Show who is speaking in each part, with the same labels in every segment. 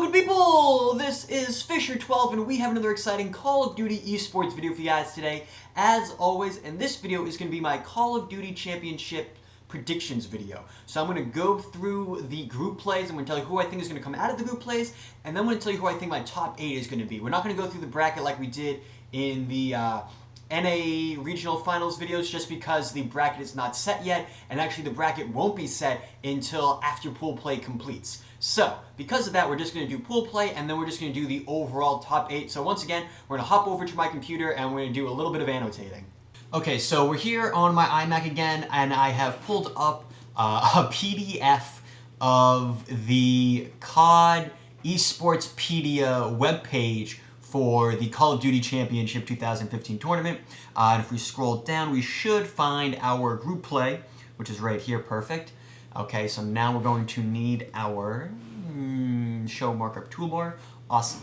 Speaker 1: Good people, this is FisherTwelve and we have another exciting Call of Duty esports video for you guys today. As always, and this video is going to be my Call of Duty Championship predictions video. So I'm going to go through the group plays. I'm going to tell you who I think is going to come out of the group plays, and then I'm going to tell you who I think my top 8 is going to be. We're not going to go through the bracket like we did in the NA regional finals videos, just because the bracket is not set yet, and actually the bracket won't be set until after pool play completes. So, because of that, we're just going to do pool play, and then we're just going to do the overall top 8. So once again, we're going to hop over to my computer, and we're going to do a little bit of annotating. Okay, so we're here on my iMac again, and I have pulled up a PDF of the COD Esportspedia webpage for the Call of Duty Championship 2015 tournament. And if we scroll down, we should find our group play, which is right here, perfect. Okay, so now we're going to need our show markup toolbar. Awesome.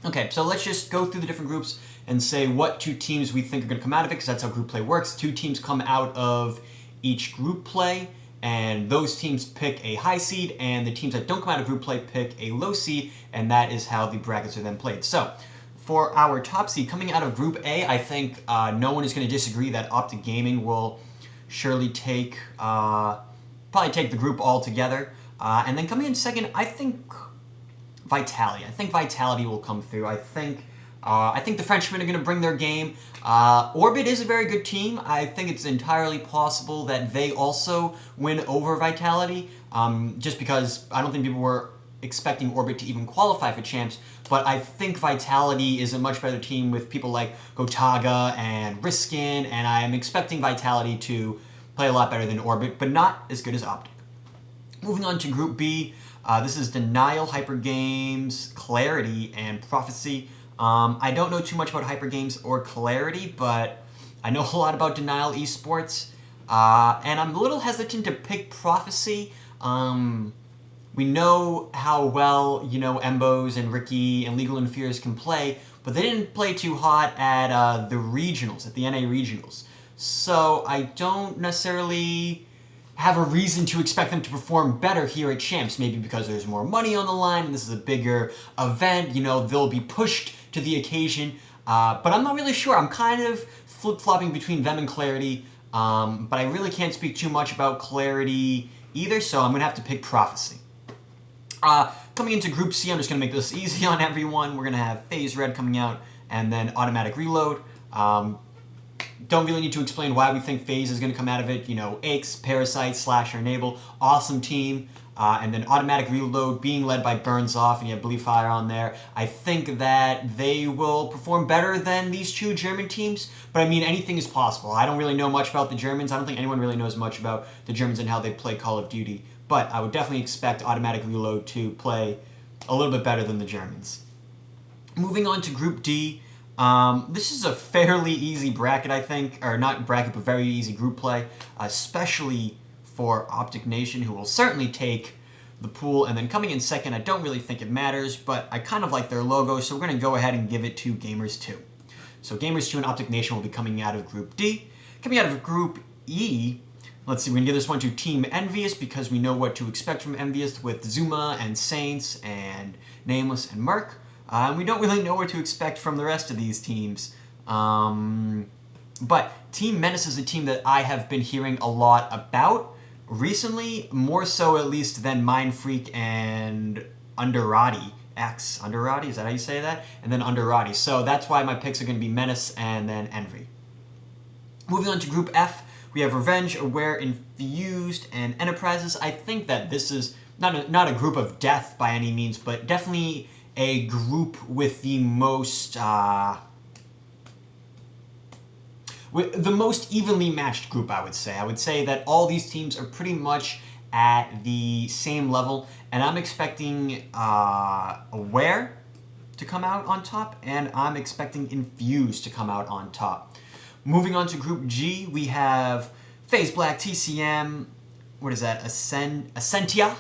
Speaker 1: Okay, so let's just go through the different groups and say what 2 teams we think are going to come out of it, because that's how group play works. 2 teams come out of each group play, and those teams pick a high seed, and the teams that don't come out of group play pick a low seed, and that is how the brackets are then played. So, for our top seed coming out of Group A, I think no one is going to disagree that Optic Gaming will surely take, probably take the group all together. And then coming in second, I think Vitality. I think Vitality will come through. I think the Frenchmen are going to bring their game. Orbit is a very good team. I think it's entirely possible that they also win over Vitality, just because I don't think people were expecting Orbit to even qualify for champs, but I think Vitality is a much better team with people like Gotaga and Riskin, and I'm expecting Vitality to play a lot better than Orbit, but not as good as Optic. Moving on to Group B, this is Denial, Hyper Games, Clarity, and Prophecy. I don't know too much about Hyper Games or Clarity, but I know a lot about Denial Esports, and I'm a little hesitant to pick Prophecy. We know how well, Embos and Ricky and Legal and Fears can play, but they didn't play too hot at the regionals, at the NA regionals. So I don't necessarily have a reason to expect them to perform better here at Champs, maybe because there's more money on the line and this is a bigger event, they'll be pushed to the occasion, but I'm not really sure. I'm kind of flip-flopping between them and Clarity, but I really can't speak too much about Clarity either, so I'm going to have to pick Prophecy. Coming into Group C, I'm just going to make this easy on everyone. We're going to have Phase Red coming out, and then Automatic Reload. Don't really need to explain why we think FaZe is going to come out of it. Aches, Parasite, Slasher, Enable, awesome team. And then Automatic Reload being led by Burns Off, and you have Believe Fire on there. I think that they will perform better than these 2 German teams, but I mean, anything is possible. I don't really know much about the Germans. I don't think anyone really knows much about the Germans and how they play Call of Duty, but I would definitely expect Automatic Reload to play a little bit better than the Germans. Moving on to Group D, this is a fairly easy bracket, I think, or not bracket, but very easy group play, especially for Optic Nation, who will certainly take the pool. And then coming in second, I don't really think it matters, but I kind of like their logo, so we're going to go ahead and give it to Gamers 2. So Gamers 2 and Optic Nation will be coming out of Group D. Coming out of Group E, let's see, we're going to give this one to Team Envious, because we know what to expect from Envious with Zuma and Saints and Nameless and Merc. And we don't really know what to expect from the rest of these teams. But Team Menace is a team that I have been hearing a lot about recently, more so at least than Mindfreak and Underrati. Underrati, is that how you say that? And then Underrati. So that's why my picks are going to be Menace and then Envy. Moving on to Group F, we have Revenge, Aware, Infused, and Enterprises. I think that this is not a group of death by any means, but definitely a group with the most evenly matched group, I would say. I would say that all these teams are pretty much at the same level, and I'm expecting Aware to come out on top, and I'm expecting Infused to come out on top. Moving on to Group G, we have FaZe Black, TCM, what is that, Ascentia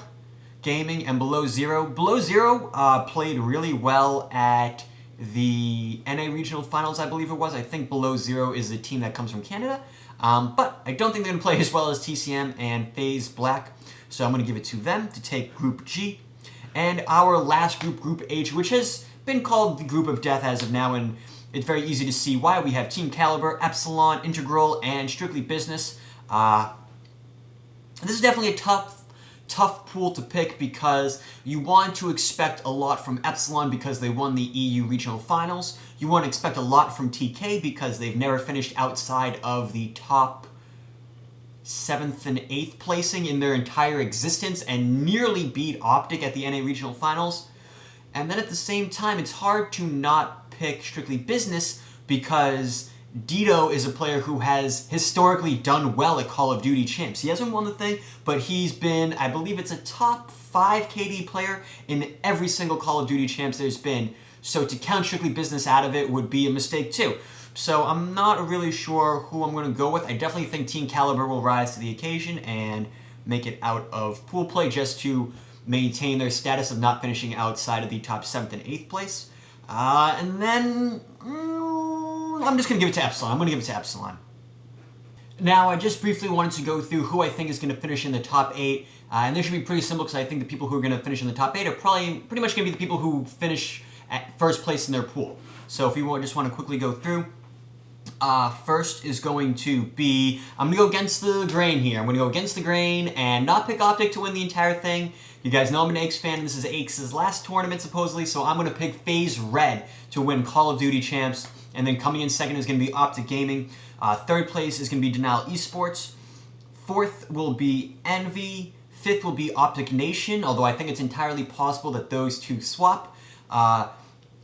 Speaker 1: Gaming, and Below Zero. Below Zero played really well at the NA Regional Finals, I believe it was. I think Below Zero is a team that comes from Canada, but I don't think they're going to play as well as TCM and FaZe Black, so I'm going to give it to them to take Group G. And our last group, Group H, which has been called the Group of Death as of now, and it's very easy to see why. We have Team Caliber, Epsilon, Integral, and Strictly Business. This is definitely a tough pool to pick because you want to expect a lot from Epsilon because they won the EU Regional Finals. You want to expect a lot from TK because they've never finished outside of the top 7th and 8th placing in their entire existence and nearly beat Optic at the NA Regional Finals. And then at the same time, it's hard to not pick Strictly Business because Dito is a player who has historically done well at Call of Duty Champs. He hasn't won the thing, but he's been, I believe it's a top 5 KD player in every single Call of Duty Champs there's been. So to count Strictly Business out of it would be a mistake too. So I'm not really sure who I'm going to go with. I definitely think Team Caliber will rise to the occasion and make it out of pool play just to maintain their status of not finishing outside of the top 7th and 8th place. And then I'm just going to give it to Epsilon. I'm going to give it to Epsilon. Now, I just briefly wanted to go through who I think is going to finish in the top 8. And this should be pretty simple because I think the people who are going to finish in the top 8 are probably pretty much going to be the people who finish at first place in their pool. So if you just want to quickly go through, first is going to be, I'm going to go against the grain here. I'm going to go against the grain and not pick Optic to win the entire thing. You guys know I'm an Aches fan, and this is Aches' last tournament, supposedly, so I'm going to pick FaZe Red to win Call of Duty Champs. And then coming in second is going to be Optic Gaming. Third place is going to be Denial Esports. Fourth will be Envy. Fifth will be Optic Nation, although I think it's entirely possible that those two swap.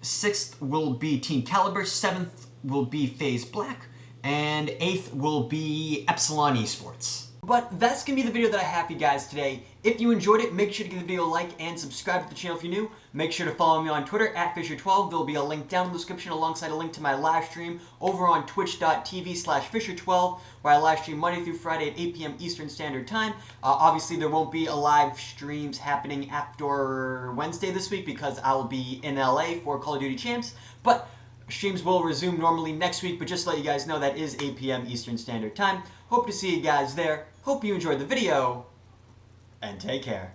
Speaker 1: Sixth will be Team Caliber. Seventh will be FaZe Black. And eighth will be Epsilon Esports. But that's going to be the video that I have for you guys today. If you enjoyed it, make sure to give the video a like and subscribe to the channel if you're new. Make sure to follow me on Twitter at FisherTwelve. There will be a link down in the description alongside a link to my live stream over on twitch.tv/FisherTwelve, where I live stream Monday through Friday at 8 p.m. Eastern Standard Time. Obviously, there won't be a live streams happening after Wednesday this week because I'll be in LA for Call of Duty Champs. But streams will resume normally next week, but just to let you guys know, that is 8 p.m. Eastern Standard Time. Hope to see you guys there. Hope you enjoyed the video, and take care.